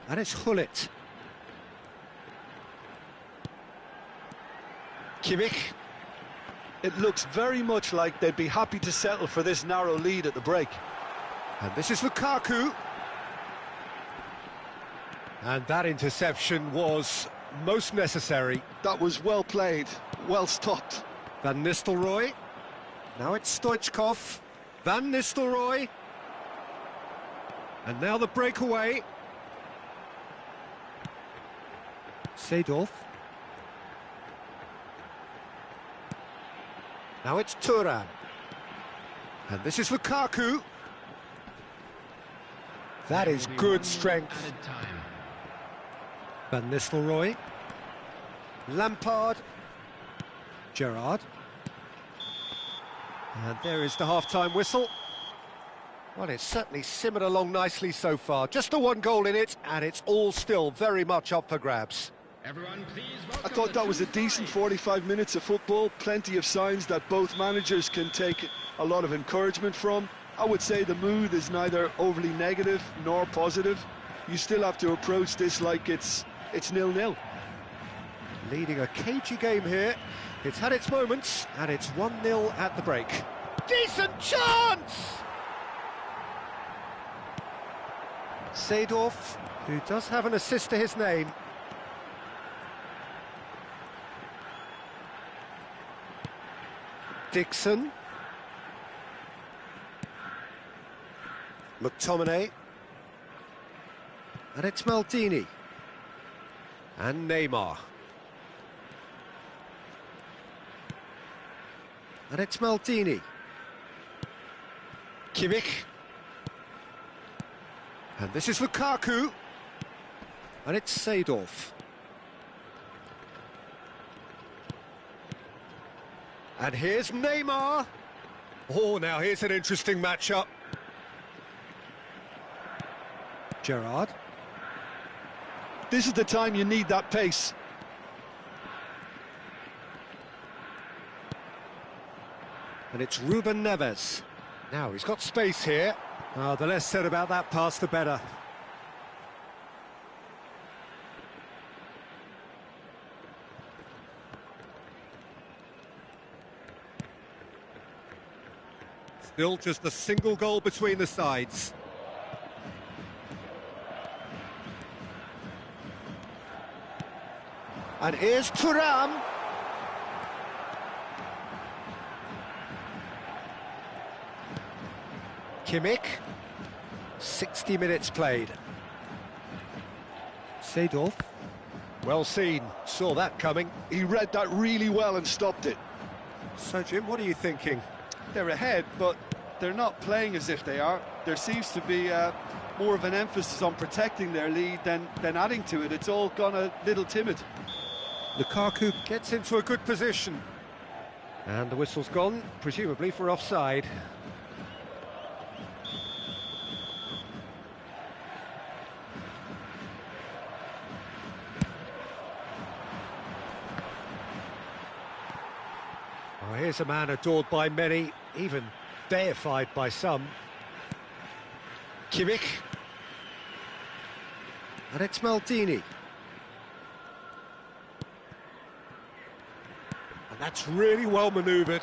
And it's Hullet. Kimmich. It looks very much like they'd be happy to settle for this narrow lead at the break. And this is Lukaku. And that interception was most necessary. That was well played, well stopped. Van Nistelrooy. Now it's Stoichkov. Van Nistelrooy. And now the breakaway. Seedorf. Now it's Thuram. And this is Lukaku. That is good strength. Van Nistelrooy. Lampard. Gerrard. And there is the half-time whistle. Well, it's certainly simmered along nicely so far. Just the one goal in it, and it's all still very much up for grabs. Everyone, please I thought that was a decent 45 minutes of football. Plenty of signs that both managers can take a lot of encouragement from. I would say the mood is neither overly negative nor positive. You still have to approach this like it's 0-0. Leading a cagey game here. It's had its moments, and it's 1-0 at the break. Decent chance! Seedorf, who does have an assist to his name. Dixon. McTominay. And it's Maldini. And Neymar. And it's Maldini. Kimmich. And this is Lukaku. And it's Seedorf. And here's Neymar. Oh, now here's an interesting matchup. Gerrard. This is the time you need that pace. And it's Ruben Neves. Now he's got space here. Oh, the less said about that pass, the better. Still just a single goal between the sides. And here's Thuram. Kimmich. 60 minutes played. Seedorf. Well seen, saw that coming. He read that really well and stopped it. So, Jim, what are you thinking? They're ahead, but they're not playing as if they are. There seems to be more of an emphasis on protecting their lead than adding to it. It's all gone a little timid. Lukaku gets into a good position. And the whistle's gone, presumably for offside. Oh, here's a man adored by many, even deified by some. Kimmich. And it's Maldini. And that's really well manoeuvred.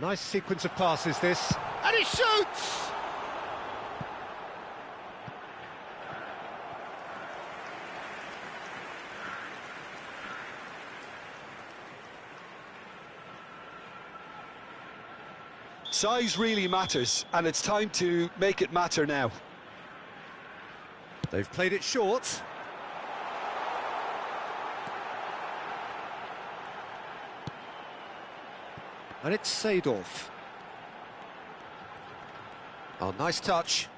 Nice sequence of passes, this. And he shoots! Size really matters, and it's time to make it matter now. They've played it short. And it's Seedorf. Oh, nice touch.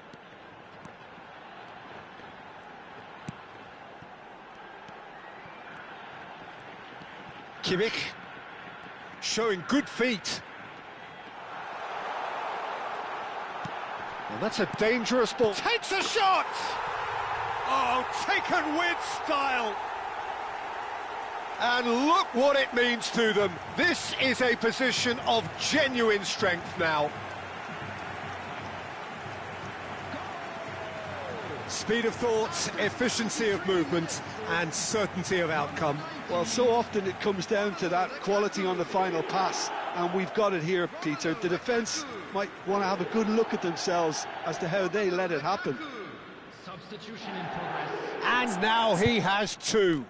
Kimmich, showing good feet. Well, that's a dangerous ball. Takes a shot! Oh, taken with style. And look what it means to them. This is a position of genuine strength now. Speed of thought, efficiency of movement, and certainty of outcome. Well, so often it comes down to that quality on the final pass, and we've got it here, Peter. The defence might want to have a good look at themselves as to how they let it happen. Substitution in progress. And now he has two.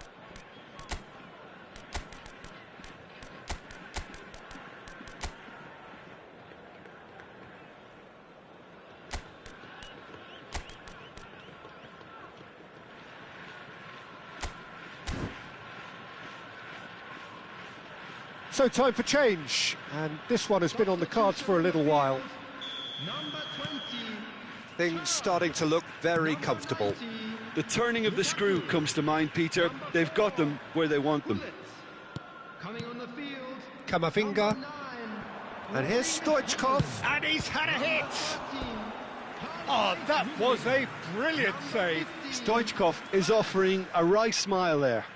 So time for change, and this one has been on the cards for a little while. Number 20. Things starting to look very comfortable. The turning of the screw comes to mind, Peter. They've got them where they want them. Coming on the field. Kamavinga, 9. and here's Stoichkov, and he's had a hit! Oh, that was a brilliant save. Stoichkov is offering a wry smile there.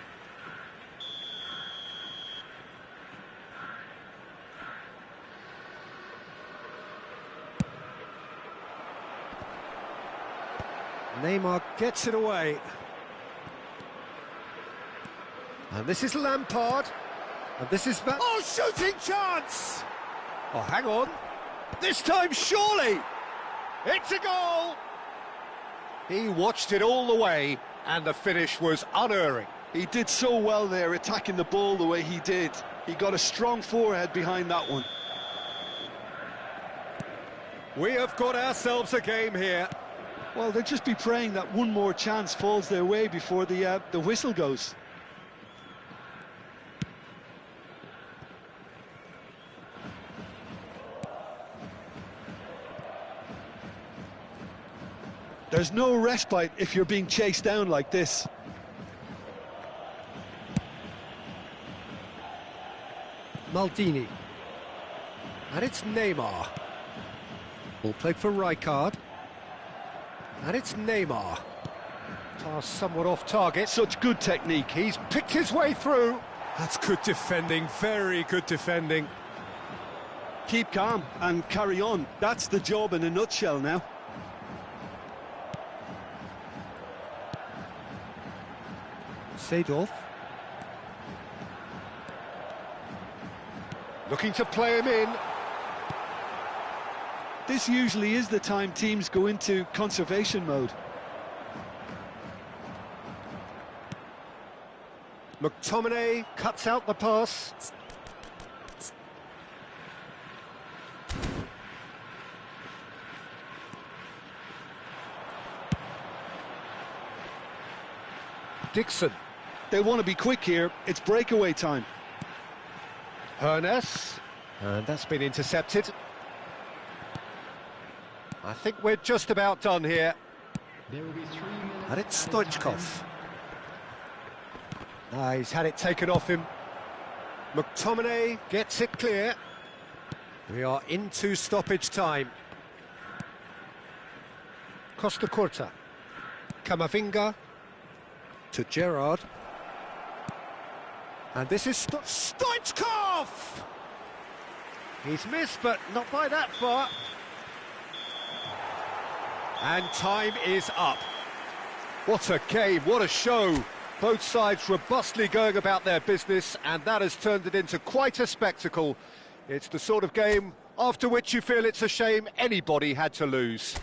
Neymar gets it away. And this is Lampard. And this is... Oh, shooting chance! Oh, hang on. This time, surely! It's a goal! He watched it all the way, and the finish was unerring. He did so well there, attacking the ball the way he did. He got a strong forehead behind that one. We have got ourselves a game here. Well, they'll just be praying that one more chance falls their way before the whistle goes. There's no respite if you're being chased down like this. Maldini. And it's Neymar. Ball played for Rijkaard. And it's Neymar. Pass somewhat off target. Such good technique. He's picked his way through. That's good defending, very good defending. Keep calm and carry on. That's the job in a nutshell now. Seedorf. Looking to play him in. This usually is the time teams go into conservation mode. McTominay cuts out the pass. Dixon. They want to be quick here. It's breakaway time. Hernes. And that's been intercepted. I think we're just about done here. There will be 3 minutes. And it's Stoichkov. He's had it taken off him. McTominay gets it clear. We are into stoppage time. Costa Curta. Kamavinga to Gerrard. And this is Stoichkov! He's missed, but not by that far. And time is up. What a game, what a show. Both sides robustly going about their business, and that has turned it into quite a spectacle. It's the sort of game after which you feel it's a shame anybody had to lose.